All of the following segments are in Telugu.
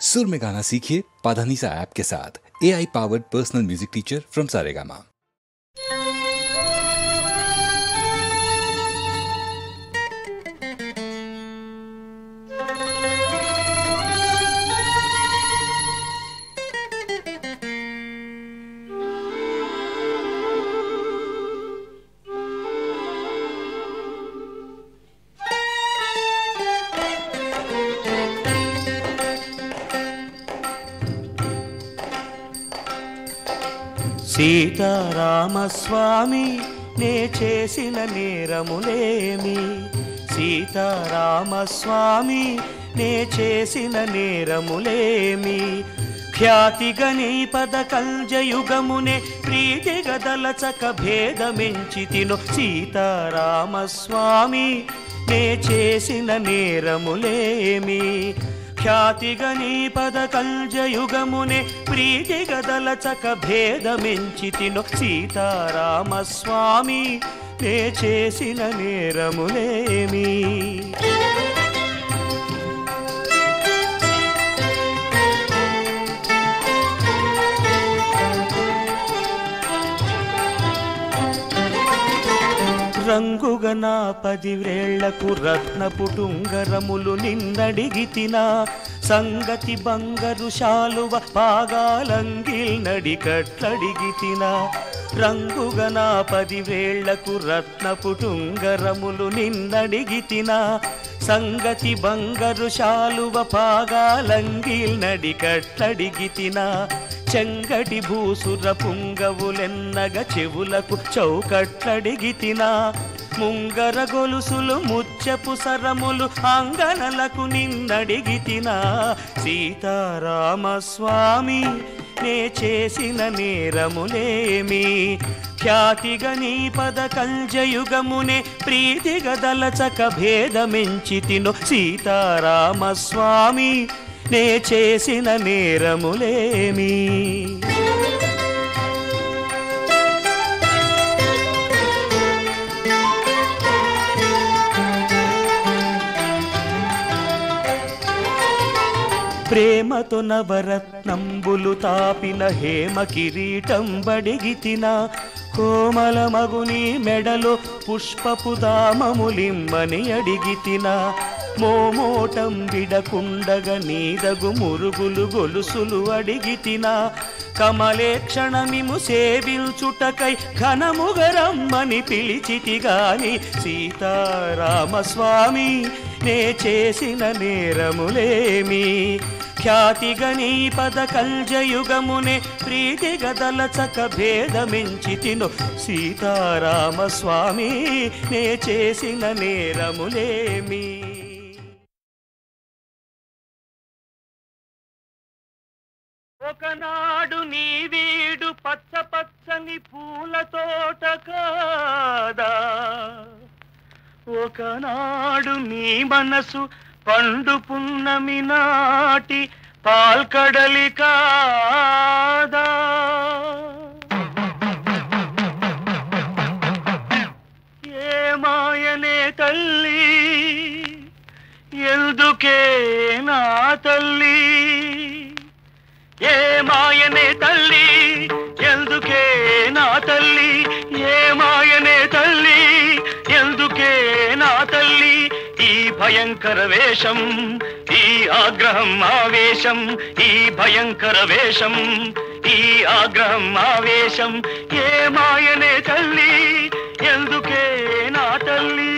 सुर में गाना सीखिए पाधानीसा ऐप के साथ। AI powered personal music teacher from Saregama. Sitaramaswamy నే చేసిన నేరములేమి, సీతారామస్వామి నే చేసిన నేరములేమి, ఖ్యాతిగని పద కల్జయుగమునే ప్రీతిగదలచక భేదమెంచితిను, సీతారామస్వామి నే చేసిన నేరములేమి, ఖ్యాతిగని పద కల్జయుగమునే ప్రీతిగదలచక భేదమెంచితిను, సీతారామస్వామి నే చేసిన నేరములేమి. రంగుగన 10 వేళ్లకు రత్నపుటుంగరములు నిన్నడిగితిన, సంగతి బంగరు శాలువ పాగాలంగిల్ నడికట్లడిగితిన, రంగుగన 10 వేళ్లకు రత్నపుటుంగరములు నిన్నడిగితిన, సంగతి బంగరు శాలువ పాగాలంగిల్ నడికట్లడిగితిన, చెంగటి భూసుర పుంగవులెన్నగ చెవులకు చౌకట్లడిగితిన, ముంగర గొలుసులు ముత్యపు సరములు అంగనలకు నిన్నడిగితిన, సీతారామస్వామి నే చేసిన నేరములేమి, ఖ్యాతిగని పద కల్జయుగమునే ప్రీతిగదలచక భేదమెంచితిను, సీతారామస్వామి నే చేసిన నేరములేమి. ప్రేమతో నవరత్నంబులు తాపిన హేమ కిరీటం బడిగితిన, కోమల మగుని మెడలో పుష్పపు దామములిమ్మని అడిగితిన, మోమోటం విడకుండగ నీదగు మురుగులు గొలుసులు అడిగితిన, కమలేక్షణమిము సేవిల్చుటకై ఘనముగరమ్మని పిలిచితిగాని, సీతారామస్వామి నే చేసిన నేరములేమి, ఖ్యాతిగని పద కల్జయుగమునే ప్రీతిగదలచక భేదమెంచితిను, సీతారామస్వామి నే చేసిన నేరములేమి. ఒకనాడు నీ వీడు పచ్చ పచ్చని పూల తోట కాదా, ఒకనాడు నీ మనసు పండు పున్నమి నాటి పాల్కడలి కాదా, ఏ మాయనే తల్లి ఎందుకే నా తల్లి, ఏ మాయనే తల్లి ఎందుకే నా తల్లి, ఏ మాయనే తల్లి ఎందుకే నా తల్లి, ఈ భయంకర వేషం ఈ ఆగ్రహం ఆవేశం, ఈ భయంకర వేషం ఈ ఆగ్రహం ఆవేశం, ఏ మాయనే తల్లి ఎందుకే నా తల్లి.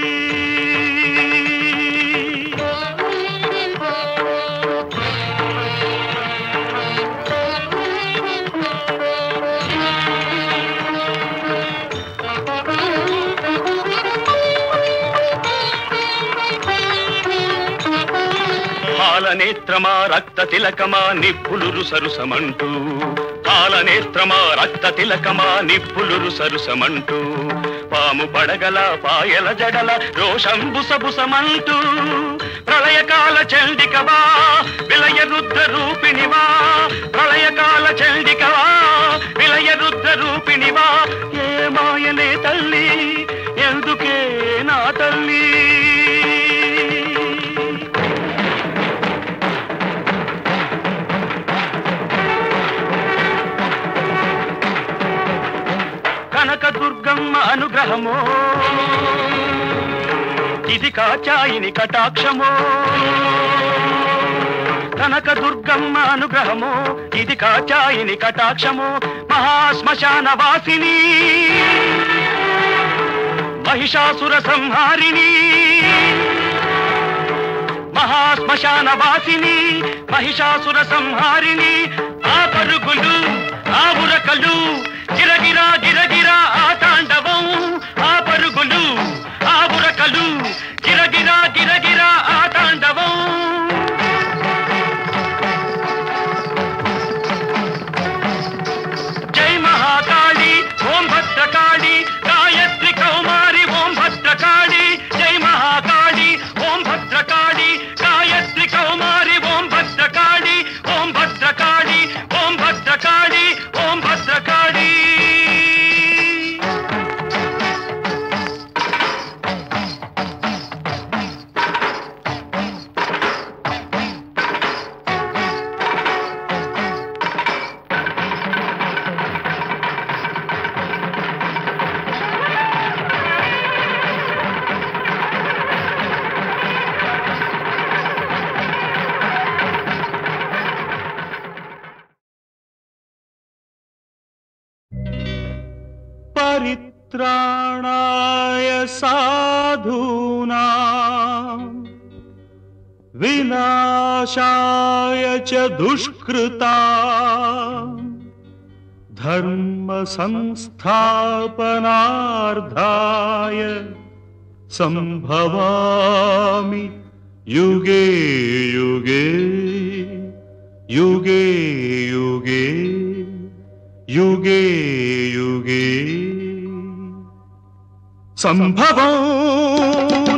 పాలనేత్రమా రక్త తిలకమా నిప్పులురు సరుసమంటూ, పాలనేత్రమా రక్త తిలకమా నిప్పులురు సరుసమంటూ, పాము పడగల పాయల జడల రోషం బుసబుసమంటూ, ప్రళయకాల చండికవా విలయ రుద్ర రూపిణివా, ప్రళయకాల చండికవా విలయ రుద్ర రూపిణివా, ఏ మాయనే తల్లి ఎందుకే నా తల్లి. అనుగ్రహమో ఇది కాచాయిని కటాక్షమో కనక దుర్గమ్మ అనుగ్రహమో ఇది కాచాయిని కటాక్షమో మహాశ్మశాన వాసిని మహిషాసుర సంహారిణి మహాశ్మశాన వాసిని మహిషాసుర సంహారిణి ఆ పరుగులు ఆ ఉరకలు గిరగిరా గిరగిరా ఆ తాండవం ఆ పరుగులు ఆ ఉరకలు గిరగిరా గిరగిరా ఆ తాండవం జై మహాకాళి ఓం భద్రకాళి గాయత్రి కౌమారి ఓం భద్రకాళి జై మహాకాళి ఓం భద్రకాళి గాయత్రి కౌమారి ఓం భద్రకాళి ఓం భద్రకాళి ఓం భద్రకాళి ఓం భద్రకాళి परित्राणाय साधूनां विनाशाय च दुष्कृतां धर्म संस्थापनार्थाय संभवामि युगे युगे युगे युगे युगे युगे संभवं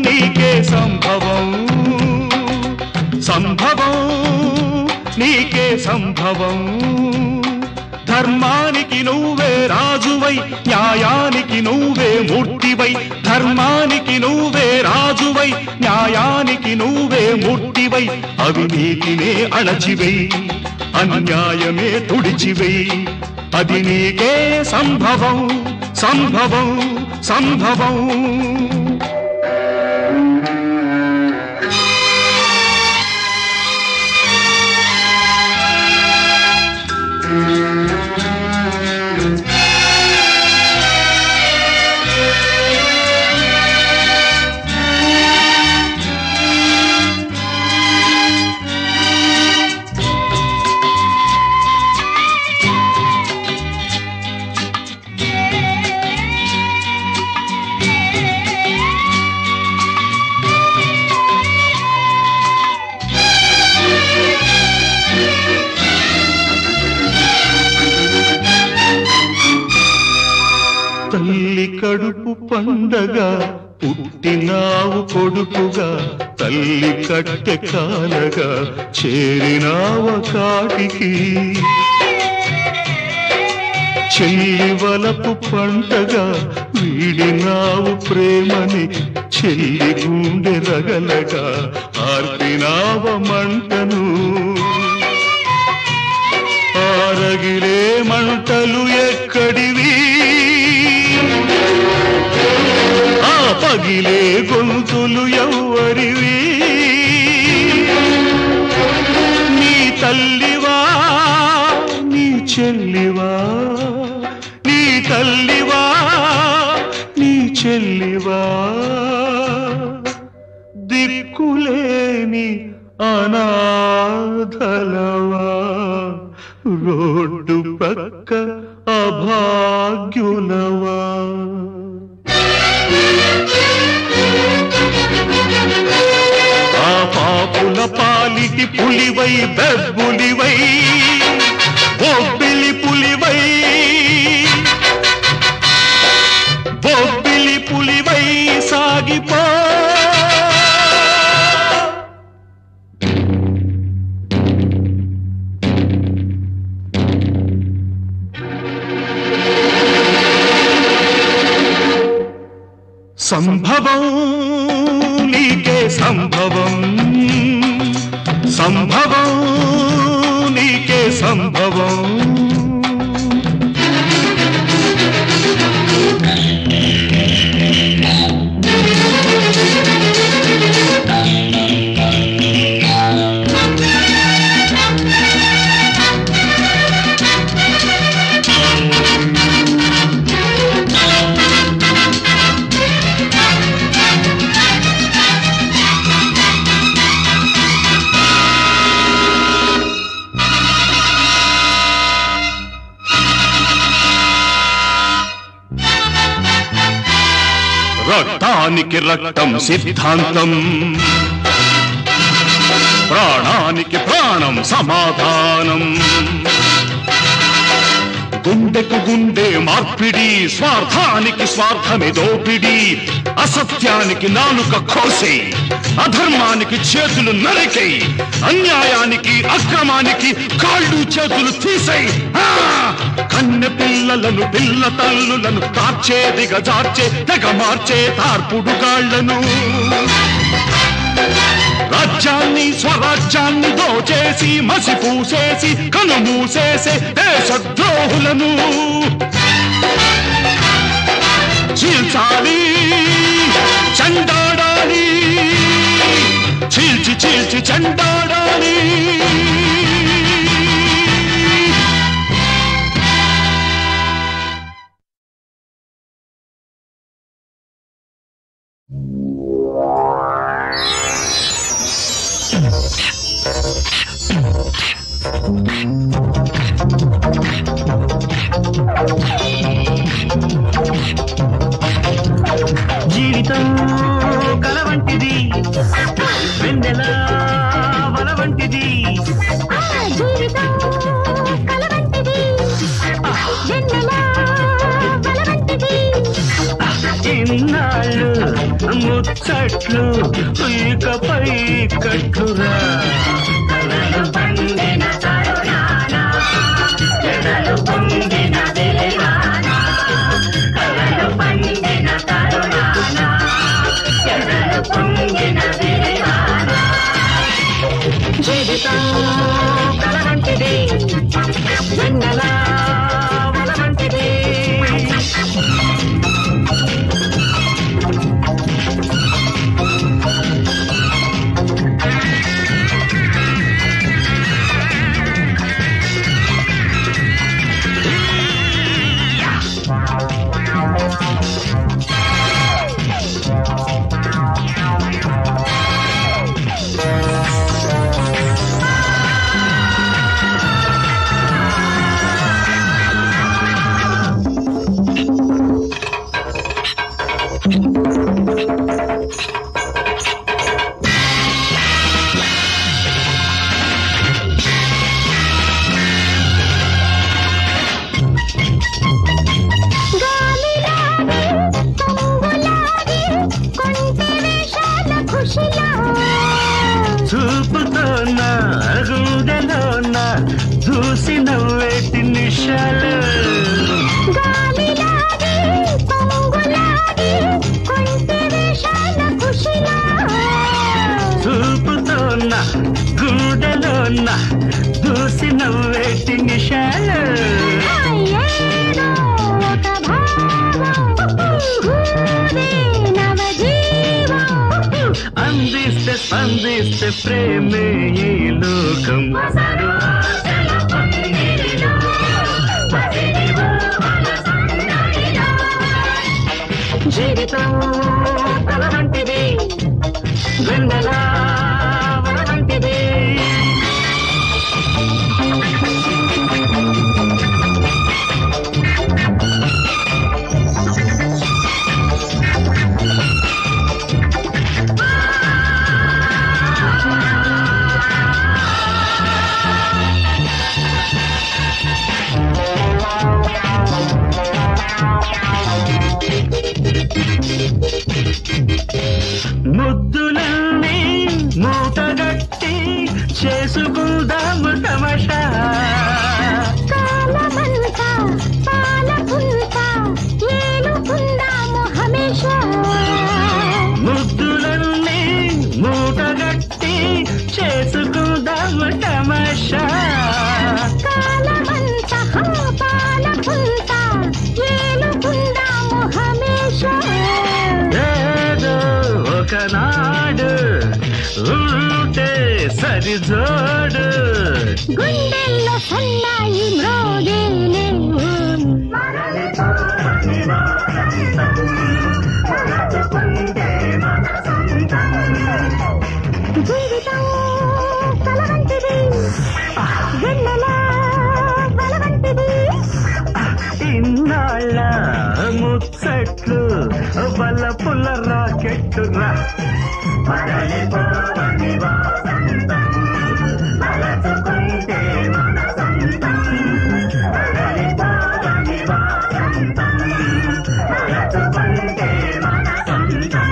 नीके संभवं संभवं नीके संभवं धर्मानिकी నువ్వే రాజువై న్యాయానికి నువ్వే మూర్తివై ధర్మానికి నువ్వే రాజువై న్యాయానికి నువ్వే మూర్తివై అవినీతినే అణచివై అన్యాయమే తుడిచివై అది నీకే సంభవం సంభవం సంభవం తల్లి కడుపు పండగా పుట్టినావు కొడుకుగా తల్లి కట్టె కాలగా చేరినావ కాటికి చెల్లి వలపు పంటగా వీడినావు ప్రేమని చెల్లి గుండె రగలగా ఆర్పినావ మంటను ఆరగిలే మంటలు ఎక్కడివి ఆ పగిలే గొంతులు ఎవ్వరివి నీ తల్లివా నీ చెల్లివా నీ తల్లివా నీ చెల్లివా దిక్కులేని అనాథలవా రోడ్డు పక్క అభాగ్యులవా ఆ పాపుల పాలిటి పులివై బెబ్బులివై బొబ్బిలి పులివై బొబ్బిలి పులివై సాగిపో సంభవం నీకే సంభవం సంభవం నీకే సంభవం రక్తానికి రక్తం సిద్ధాంతం, ప్రాణానికి ప్రాణం సమాధానం. గుండెకు గుండె మార్పిడి, స్వార్థానికి స్వార్థమే దోపిడి. అసత్యానికి నాలుక కోసే, అధర్మానికి చేతులు నరికై, అన్యాయానికి అక్రమానికి కాళ్ళు చేతులు తీసై, కన్నె పిల్లలను పిల్ల తల్లులను తార్చే దిగజార్చే తెగ మార్చే తార్పుడు గాళ్లను, రాజ్యాన్ని స్వరాజ్యాన్ని దోచేసి మసిపూసేసి కనుమూసేసే దేశద్రోహులను చీల్చాలి, చెండాడాలి, చీల్చి చీల్చి చెండాడాలి. జీవితం కల వంటిది, వెన్నెల వల వంటిది. జీవితం కల వంటిది, వెన్నెల వల వంటిది. ఇన్నాళ్ళు ముచ్చట్లు ఇకపై కట్టురా. కలలు పండిన తరుణాన, ఎదలు పొందిన దేవాన. కలలు పండిన తరుణాన, ఎదలు పొందిన దేవాన. జీవితం కల వంటిది, వెన్నెల వల వంటిది. చూపుతోన గుండెలోన చూసి నవ్వేటి నిషాలు. చూపుతోన గుండెలోన చూసి నవ్వేటి నిషాలు. అందిస్తే స్పందిస్తే ప్రేమే ఈ లోకం. జీవితం కల వంటిది, వెన్నెల వల వంటిది. ముద్దులన్నీ మూటగట్టి చేసుకుందాము తమాషా. కాలమంతా పాలపుంతా ఏలుకుందాము హమేషా. ముద్దులన్నీ మూటగట్టి చేసుకుందాము తమాషా. కాలమంతా పాలపుంతా ఏలుకుందాము హమేషా. ఒకనాడు ఉంటే సరి జోడు, గుండెల్లో సన్నాయి మ్రోగేలే. జీవితం కల వంటిది, వెన్నెల వల వంటిది. ఇన్నాళ్ళ ముచ్చట్లు వల్ల పుల్ల రాక రాకెట్టురా పడలిపోవని వాసంతం తలచుకుంటే మన సొంతం పడలిపోవని వాసంతం తలచుకుంటే మన సొంతం.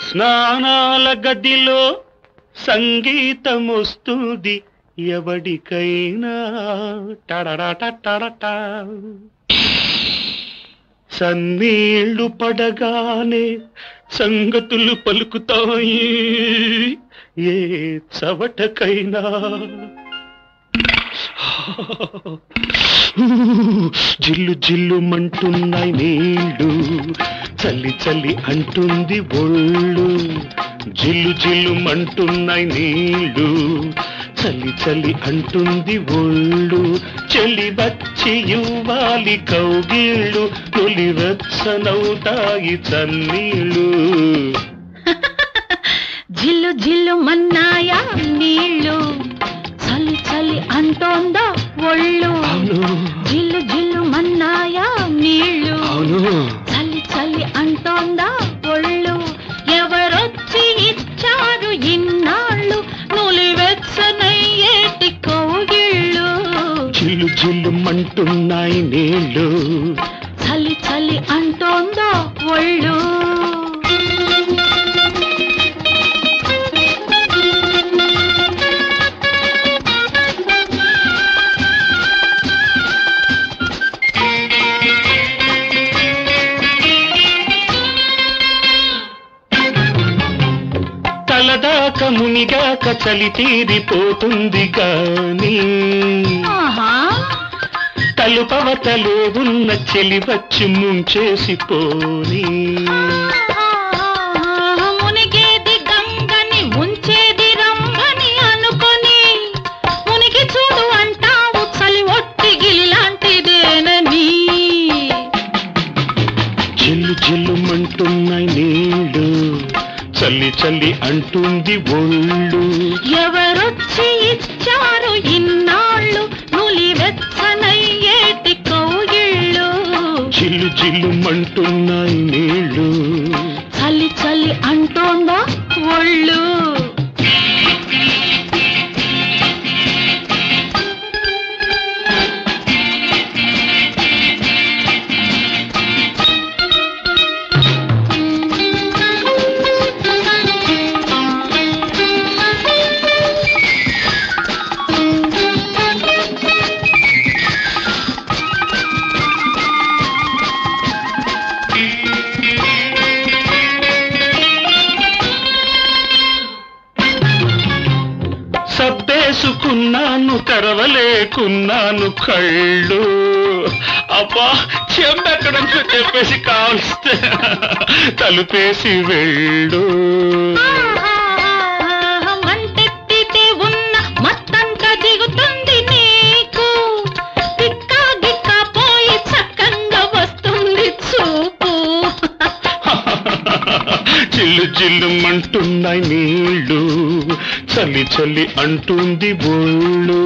స్నానాల గదిలో సంగీతం వస్తుంది ఎవడికైనా టడటటటట. సన్నీళ్లు పడగానే సంగతులు పలుకుతాయి ఏ చవటకైనా. జిల్లు జిల్లు మంటున్నాయి నీళ్ళు చల్లి చల్లి అంటుంది ఒళ్ళు. జిల్లు జిల్లు మంటున్నాయి నీళ్ళు చల్లి చల్లి అంటుంది ఒళ్ళు. చెల్లి వచ్చి ఇవ్వాలి కౌగిళ్ళు తొలి వెచ్చనవుతాయి చన్నీళ్ళు. జిల్లు జిల్లు మన్నాయా నీళ్ళు చలి చలి అంటోందా ఒళ్ళు. జిల్లు జిల్లు మన్నాయా నీళ్ళు చలి చలి అంటోందా ఒళ్ళు. ఎవరొచ్చి ఇచ్చారు ఇన్నాళ్ళు నులివెచ్చనయ్యేటి కౌగిళ్ళు. జిల్లు జిల్లు మంటున్నాయి నీళ్ళు చలి చలి అంటోందా ఒళ్ళు. తలదాక మునిగాక చలి తీరిపోతుంది గాని తలుపవతలో ఉన్న చెలి వచ్చి ముంచేసిపోని. మునిగేది గంగని ముంచేది రంగని అనుకొని మునిగి చూడు అంటావు చలి ఒట్టి గిలిలాంటిదేనని. జిల్లు జిల్లు మంటున్నాయి నీళ్ళు చల్లి చల్లి అంటుంది ఒళ్ళు. ఎవరొచ్చి ఇచ్చారు ఇన్నాళ్ళు నులివెచ్చనయ్యేటి కౌగిళ్ళు. జిల్లు జిల్లు మంటున్నాయి నీళ్ళు చలి చలి అంటోందా ఒళ్ళు. సబ్బేసుకున్నాను తెరవలేకున్నాను కళ్ళు. అబ్బా చెంబెక్కడంతో చెప్పేసి కావలిస్తే తలుపేసి వెళ్ళు. మంటెత్తితే ఉన్న మత్తంతా దిగుతుంది నీకు. తిక్కా గిక్కా పోయి చక్కంగా వస్తుంది చూపు. చిల్లు చిల్లు మంటున్నాయి నీళ్ళు చల్లి చల్లి అంటుంది ఒళ్ళు.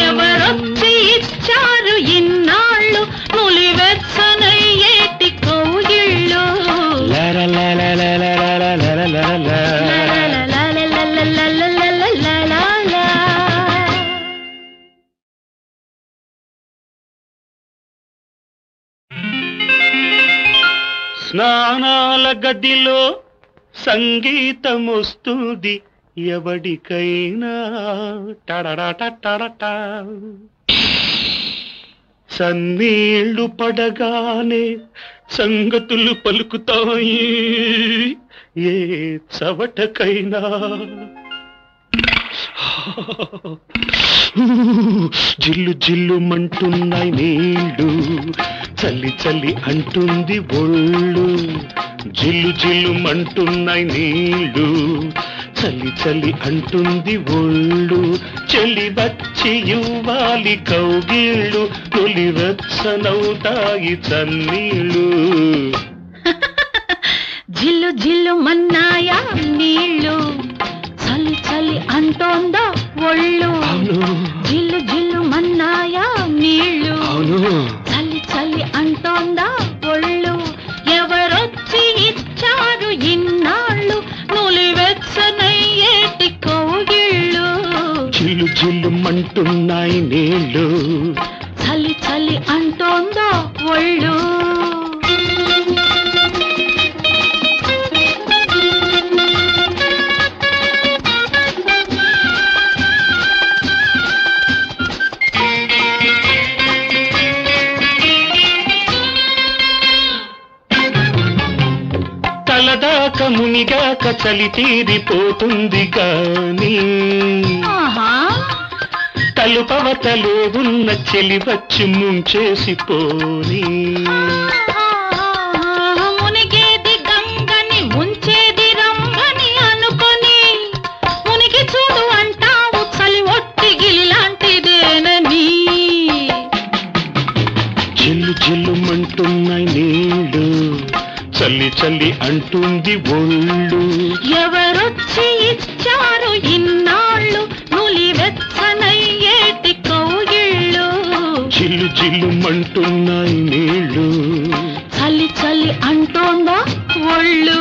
ఎవరొచ్చి ఇచ్చారు ఇన్నాళ్ళు నులివెచ్చనయ్యేటి కౌగిళ్ళు. స్నానాల గదిలో సంగీతం వస్తుంది ఎవడికైనా టడటటట. సన్నీళ్లు పడగానే సంగతులు పలుకుతాయి ఏ చవటకైనా. జిల్లు జిల్లు మంటున్నాయి నీళ్ళు చల్లి చల్లి అంటుంది ఒళ్ళు. జిల్లు జిల్లు మంటున్నాయి నీళ్ళు చల్లి చల్లి అంటుంది ఒళ్ళు. చెలి వచ్చి ఇవ్వాలి కౌగిళ్ళు తొలి వెచ్చనవుతాయి చన్నీళ్ళు. జిల్లు జిల్లు మన్నాయా నీళ్ళు చలి చలి అంటోందా ఒళ్ళు జిల్లు జిల్లు మన్నాయా నీళ్ళు చల్లి చల్లి అంటోందా ఒళ్ళు ఎవరొచ్చి ఇచ్చారు ఇన్నాళ్ళు నులివెచ్చనయ్యేటి కౌగిళ్ళు జిల్లు జిల్లు మంటున్నాయి నీళ్ళు చల్లి చల్లి అంటోందా ఒళ్ళు తలదాక మునిగాక చలి తీరిపోతుంది గాని తలుపవతలే ఉన్న చెలి వచ్చి ముంచేసిపోని మునిగేది గంగని ముంచేది రంగని అనుకొని మునిగి చూడు అంటావు చలి ఒట్టి గిలిలాంటిదేనని జిల్లు జిల్లు మంటున్నాయి నీళ్ళు చల్లి చల్లి అంటుంది ఒళ్ళు ఎవరొచ్చి ఇచ్చారు ఇన్నాళ్ళు నులివెచ్చనయ్యేటి కౌగిళ్ళు జిల్లు జిల్లు మంటున్నాయి నీళ్ళు చల్లి చల్లి అంటోందా ఒళ్ళు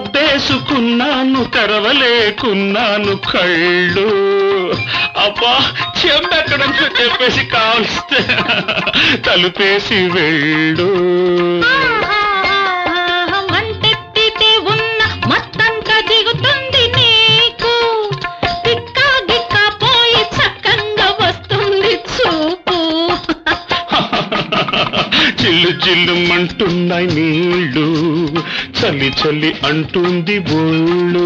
సబ్బేసుకున్నాను తెరవలేకున్నాను కళ్ళు అబ్బా చెంబెక్కడంతో చెప్పేసి కావలిస్తే తలుపేసి వెళ్ళు మంటెత్తితే ఉన్న మత్తంతా దిగుతుంది నీకు తిక్కా గిక్కా పోయి చక్కంగా వస్తుంది చూపు చిల్లు చిల్లు మంటున్నాయి నీళ్ళు చల్లి చల్లి అంటుంది ఒళ్ళు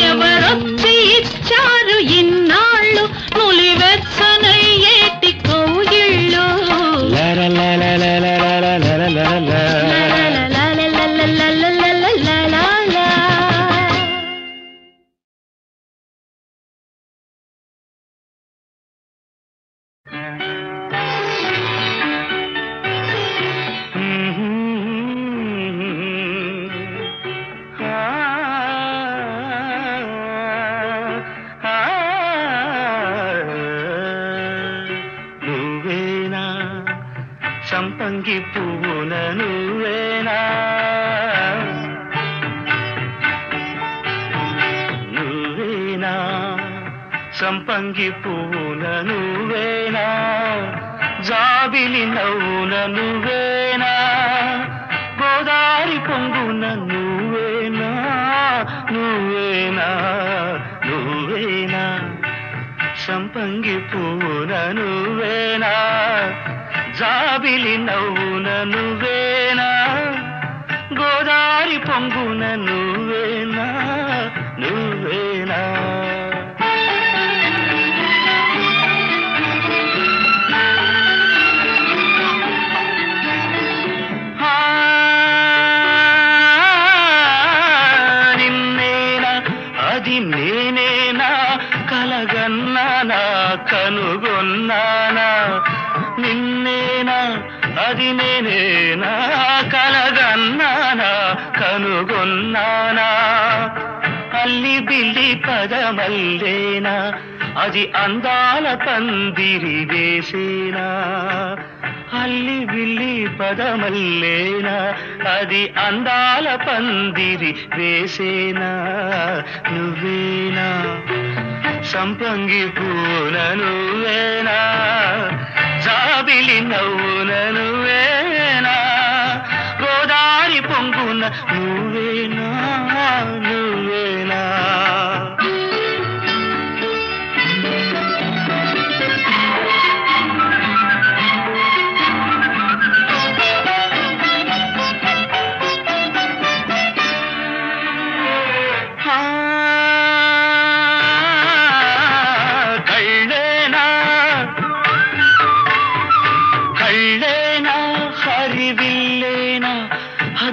ఎవరొచ్చి ఇచ్చారు ఇన్నాళ్ళు నులివెచ్చనయ్యేటి కౌగిళ్ళు సంపంగి పువ్వున నువ్వేనా నువ్వేనా సంపంగి పువ్వున నువ్వేనా జాబిలి నవ్వున నువ్వేనా గోదారి పొంగున నువ్వేనా నువ్వేనా నువ్వేనా సంపంగి పువ్వున నువ్వేనా జాబిలి నవ్వున నువ్వేనా గోదారి పొంగున నువ్వేనా నువ్వేనా నిన్నేనా అది నేనేనా కలగన్నానా కనుగొన్నానా నిన్నేనా అది నేనేనా కలగన్నానా కనుగొన్నానా అల్లి బిల్లి పదమల్లేనా అది అందాల పందిరి వేసేనా అల్లి బిల్లి పదమల్లేనా అది అందాల పందిరి వేసేనా నువ్వేనా సంపంగి పూన నువ్వేనా జాబిలి నవ్వున నువ్వేనా గోదారి పొంగున నువ్వేనా నువ్వేనా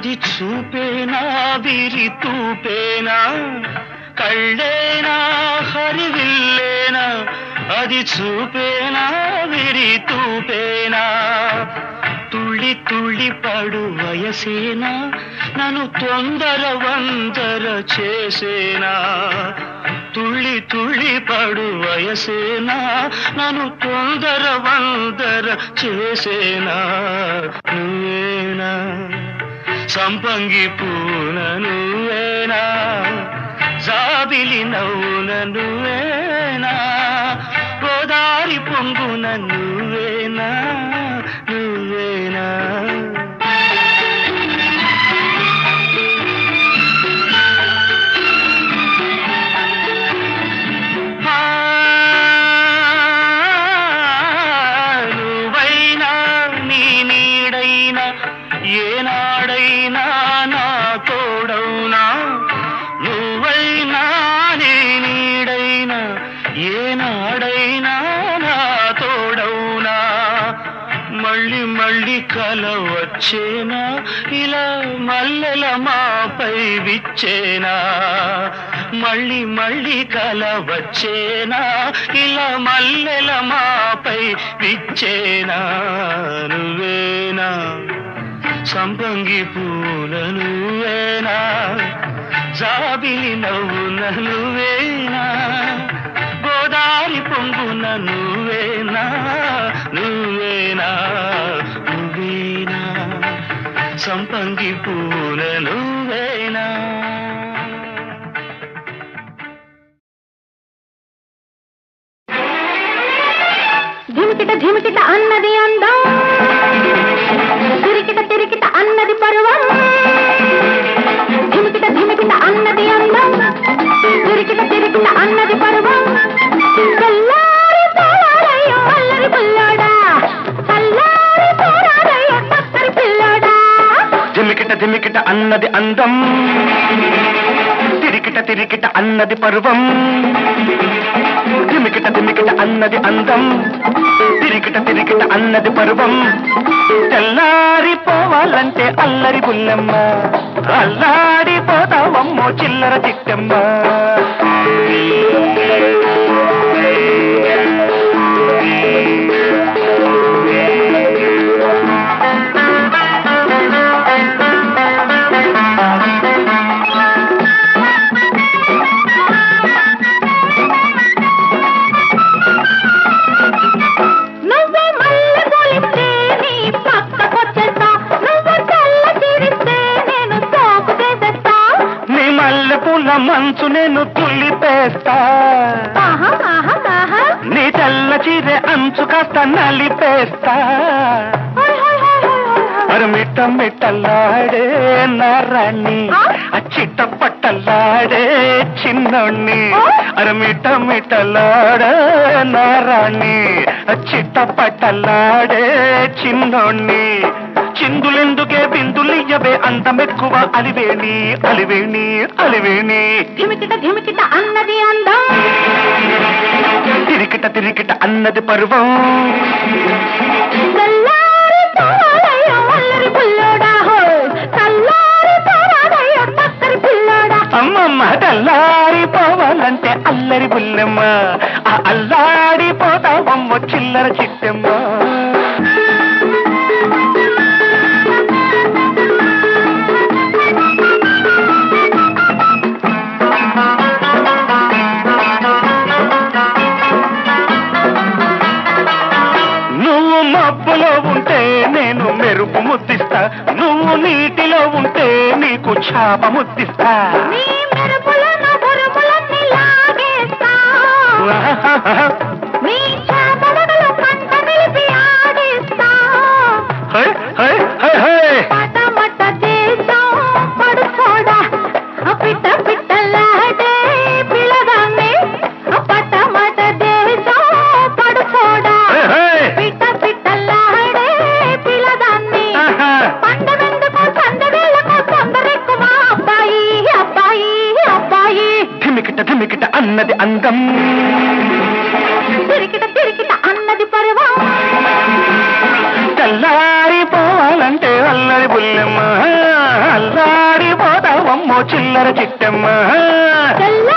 అది చూపేనా విరి తూపేనా కళ్ళేనా హరివిల్లేనా అది చూపేనా విరి తూపేనా తుళ్ళి తుళ్ళి పడు వయసేనా నన్ను తొందర వందర చేసేనా తుళ్ళి తుళ్ళి పడు వయసేనా నన్ను తొందర వందర చేసేనా నువ్వేనా సంపంగి పూన నువ్వేనా జాబిలి నవ్వున నువ్వేనా గోదారి పొంగున నువ్వేనా నువ్వేనా నువ్వైనా నీ నీడైనా ఏనాడైనా నా తోడవునా నువ్వైనా నీ నీడైనా ఏనాడైనా నా తోడవునా మళ్ళీ మళ్ళీ కల వచ్చేనా ఇలా మల్లెల మాపై విచ్చేనా మళ్ళీ మళ్ళీ కల వచ్చేనా ఇలా మల్లెల మాపై విచ్చేనా నువ్వేనా సంపంగి పూల నువ్వేనా జాబిలి నవ్వున నువ్వేనా గోదారి పొంగున నువ్వేనా నువ్వేనా నువ్వేనా సంపంగి పూల నువ్వేనా ధిమికిట ధిమికిట అన్నది అందం తిరికిట తిరికిట అన్నది పర్వం ధిమికిట ధిమికిట అన్నది అందం తిరికిట తిరికిట అన్నది పర్వం చల్లారి పోరాడయ్యో అల్లరి పిల్లాడా చల్లారి పోరాడయ్యో చక్కరి పిల్లాడా ధిమికిట ధిమికిట అన్నది అందం తిరికిట తిరికిట అన్నది పర్వం ధిమికిట ధిమికిట అన్నది అందం తిరికిట తిరికిట అన్నది పర్వం తెల్లారిపోవాలంటే అల్లరి బుల్లమ్మ అల్లాడిపోతావమ్మో చిల్లర చిట్టమ్మ మంచు నేను తుల్లిపేస్తా నీ తెల్ల చీరె అంచు కాస్త నలిపేస్తా మిట్ట మిట్టలాడే నారాణి చిట్ట పట్టలాడే చిన్నోణ్ణి మిట్ట మిట్టలాడే నారాణి చిట్ట పట్టలాడే చిన్నోణ్ణి చిందులెందుకే బిందులియ్యవే అందమెక్కువ అలివేణి అలివేణి అలివేణి ధిమికిట ధిమికిట అన్నది అందం తిరికిట తిరికిట అన్నది పర్వం చల్లారి పోరాడయ్యో అల్లరి పిల్లోడా చల్లారి పోరాడయ్యో చక్కరి పిల్లోడా అమ్మమ్మ తెల్లారిపోవాలంటే అల్లరి బుల్లెమ్మ అల్లాడిపోతావమ్మ చిల్లర చిట్టమ్మ మబ్బులో ఉంటే నేను మెరుపు ముద్దిస్తా నువ్వు నీటిలో ఉంటే నీకు చాప ముద్దిస్తా నీ మెరుపులను బురుములన్నీ లాగేస్తా నీ చాపడగలు పంట నిలిపి ఆడిస్తా పటమట దేశం పడుచోడా పిట్ట పిట్టలాడే పిల్లగానే పటమట దేశం పడుచోడా పిట్ట పిట్టలాడే పిల్లదాన్ని పండవెందుకు సందవేళకు తొందరెక్కువ అబ్బాయి అబ్బాయి అబ్బాయి ధిమికిట ధిమికిట అన్నది అందం తిరికిట తిరికిట అన్నది పర్వం తెల్లారిపోవాలంటే అల్లరి బుల్లెమ్మ చిల్లర చిట్టమ్మ తెల్ల